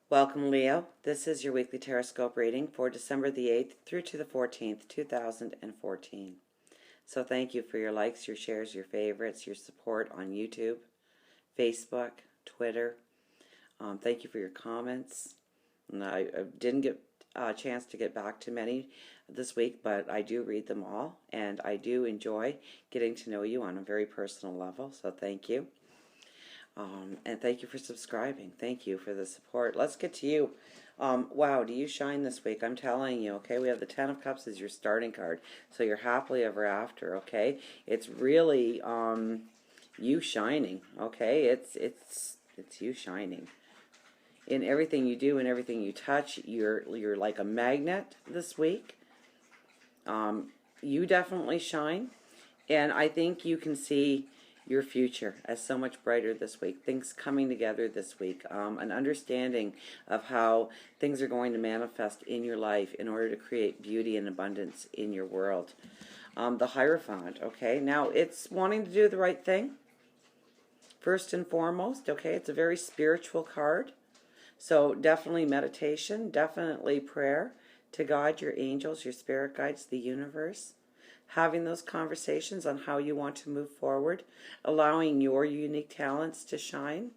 Welcome, Leo. This is your weekly Teroscope reading for December the 8th through to the 14th, 2014. So thank you for your likes, your shares, your favorites, your support on YouTube, Facebook, Twitter. Thank you for your comments. And I didn't get a chance to get back to many this week, but I do read them all, and I do enjoy getting to know you on a very personal level, so thank you. And thank you for subscribing. Thank you for the support. Let's get to you. Wow, do you shine this week? I'm telling you, okay? We have the Ten of Cups as your starting card. So you're happily ever after, okay? It's really you shining, okay? It's you shining. In everything you do and everything you touch, you're like a magnet this week. You definitely shine. And I think you can see your future as so much brighter this week. Things coming together this week. An understanding of how things are going to manifest in your life in order to create beauty and abundance in your world. The Hierophant, okay? Now, it's wanting to do the right thing, first and foremost, okay? It's a very spiritual card. So definitely meditation, definitely prayer to God, your angels, your spirit guides, the universe. Having those conversations on how you want to move forward, allowing your unique talents to shine.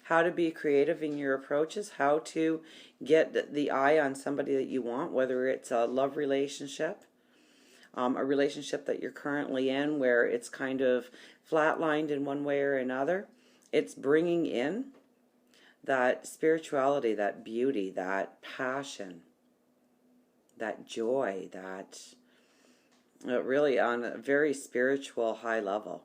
How to be creative in your approaches, how to get the eye on somebody that you want, whether it's a love relationship, a relationship that you're currently in where it's kind of flatlined in one way or another. It's bringing in that spirituality, that beauty, that passion, that joy, that really on a very spiritual high level.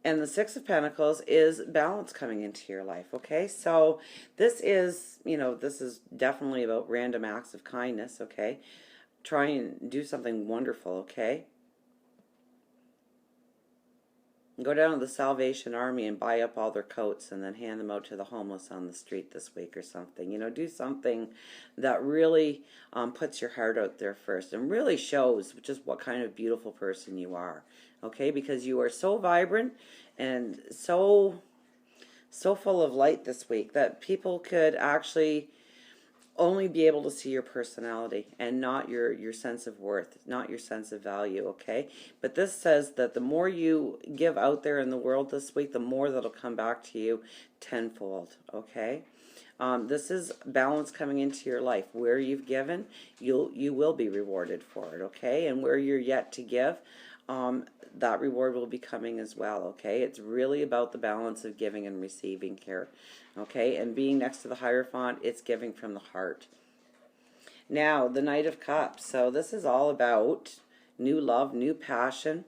And the Six of Pentacles is balance coming into your life, okay? So this is, this is definitely about random acts of kindness, okay? Try and do something wonderful, okay? Go down to the Salvation Army and buy up all their coats and then hand them out to the homeless on the street this week or something. Do something that really puts your heart out there first and really shows just what kind of beautiful person you are. Okay, because you are so vibrant and so full of light this week that people could actually only be able to see your personality and not your sense of worth, not your sense of value, okay? But this says that the more you give out there in the world this week, the more that'll come back to you tenfold, okay? This is balance coming into your life. Where you've given, you will be rewarded for it, okay? And where you're yet to give, that reward will be coming as well, okay? It's really about the balance of giving and receiving here, okay? And being next to the Hierophant, it's giving from the heart. Now, the Knight of Cups. So this is all about new love, new passion,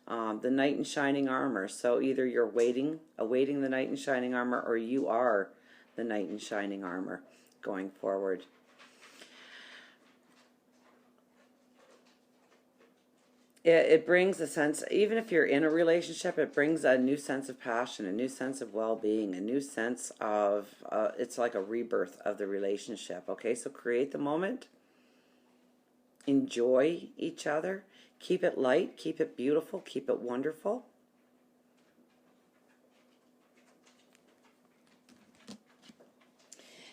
the Knight in Shining Armor. So either you're awaiting the Knight in Shining Armor, or you are the Knight in Shining Armor going forward. It brings a sense, even if you're in a relationship, it brings a new sense of passion, a new sense of well-being, a new sense of, it's like a rebirth of the relationship, okay? So create the moment, enjoy each other, keep it light, keep it beautiful, keep it wonderful.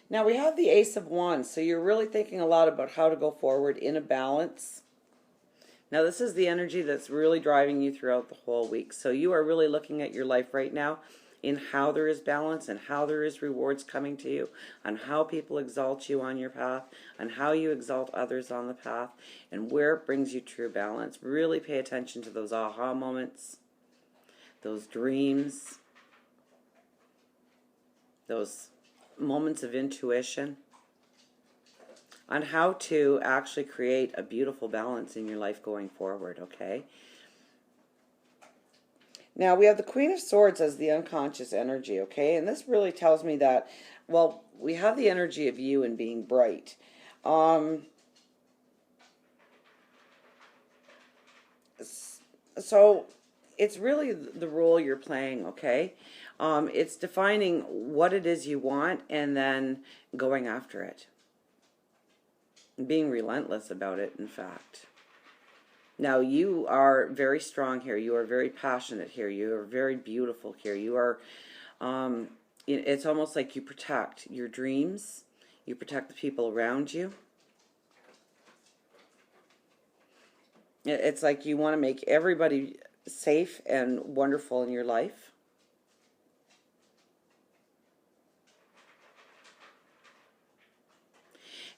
Now we have the Ace of Wands, so you're really thinking a lot about how to go forward in a balance. Now, this is the energy that's really driving you throughout the whole week. So you are really looking at your life right now in how there is balance and how there is rewards coming to you, on how people exalt you on your path, on how you exalt others on the path, and where it brings you true balance. Really pay attention to those aha moments, those dreams, those moments of intuition, on how to actually create a beautiful balance in your life going forward, okay? Now, we have the Queen of Swords as the unconscious energy, okay? And this really tells me that, well, we have the energy of you and being bright. So it's really the role you're playing, okay? It's defining what it is you want and then going after it. Being relentless about it, in fact. Now, you are very strong here. You are very passionate here. You are very beautiful here. You are, it's almost like you protect your dreams. You protect the people around you. It's like you want to make everybody safe and wonderful in your life.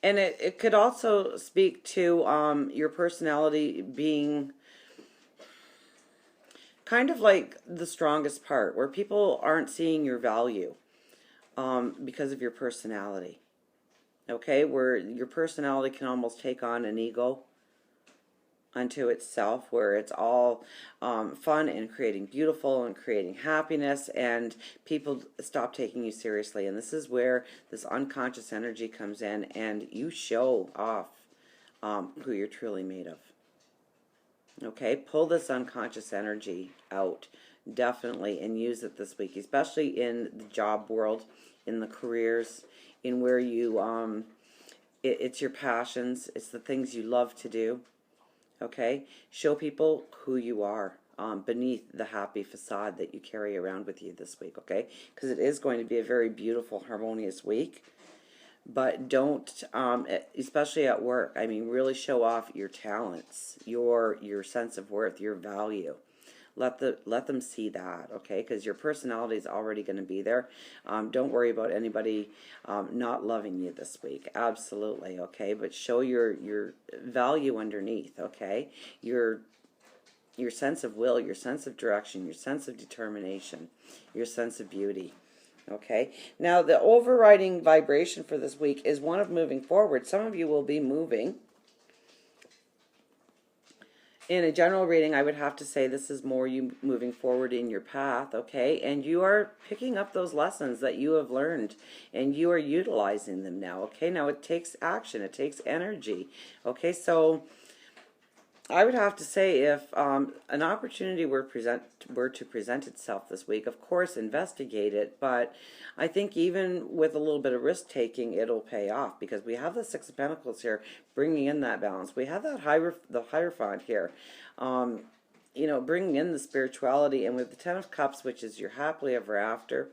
And it could also speak to your personality being kind of like the strongest part, where people aren't seeing your value because of your personality. Okay, where your personality can almost take on an ego unto itself, where it's all fun and creating beautiful and creating happiness, and people stop taking you seriously. And this is where this unconscious energy comes in, and you show off who you're truly made of. Okay, pull this unconscious energy out, definitely, and use it this week, especially in the job world, in the careers, in where you, it's your passions, it's the things you love to do. Okay, show people who you are beneath the happy facade that you carry around with you this week, okay? Because it is going to be a very beautiful, harmonious week. But don't, especially at work, I mean, really show off your talents, your sense of worth, your value. Let them see that, okay? Because your personality is already going to be there. Don't worry about anybody not loving you this week. Absolutely, okay? But show your value underneath, okay? Your sense of will, your sense of direction, your sense of determination, your sense of beauty. Okay, now the overriding vibration for this week is one of moving forward. Some of you will be moving. In a general reading, I would have to say this is more you moving forward in your path, okay? And you are picking up those lessons that you have learned, and you are utilizing them now, okay? Now it takes action, it takes energy, okay? So I would have to say, if an opportunity were to present itself this week, of course, investigate it. But I think even with a little bit of risk taking, it'll pay off, because we have the Six of Pentacles here, bringing in that balance. We have that the Hierophant here, you know, bringing in the spirituality, and with the Ten of Cups, which is your happily ever after.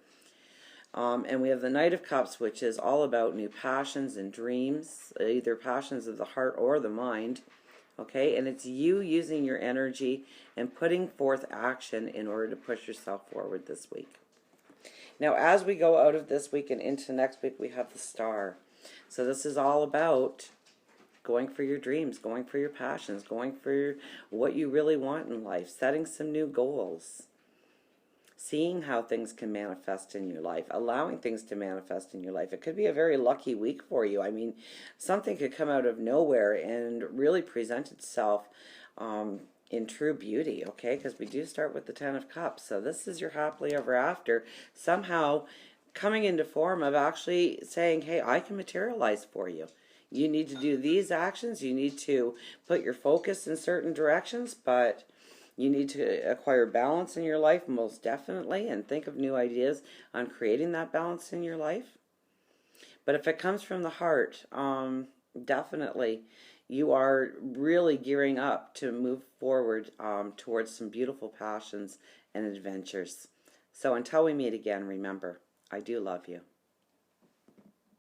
And we have the Knight of Cups, which is all about new passions and dreams, either passions of the heart or the mind. Okay, and it's you using your energy and putting forth action in order to push yourself forward this week. Now, as we go out of this week and into next week, we have the Star. So this is all about going for your dreams, going for your passions, going for what you really want in life, setting some new goals, seeing how things can manifest in your life, allowing things to manifest in your life. It could be a very lucky week for you. I mean, something could come out of nowhere and really present itself in true beauty, okay? Because we do start with the Ten of Cups. So this is your happily ever after, somehow coming into form of actually saying, hey, I can materialize for you. You need to do these actions. You need to put your focus in certain directions, but you need to acquire balance in your life, most definitely, and think of new ideas on creating that balance in your life. But if it comes from the heart, definitely, you are really gearing up to move forward towards some beautiful passions and adventures. So until we meet again, remember, I do love you.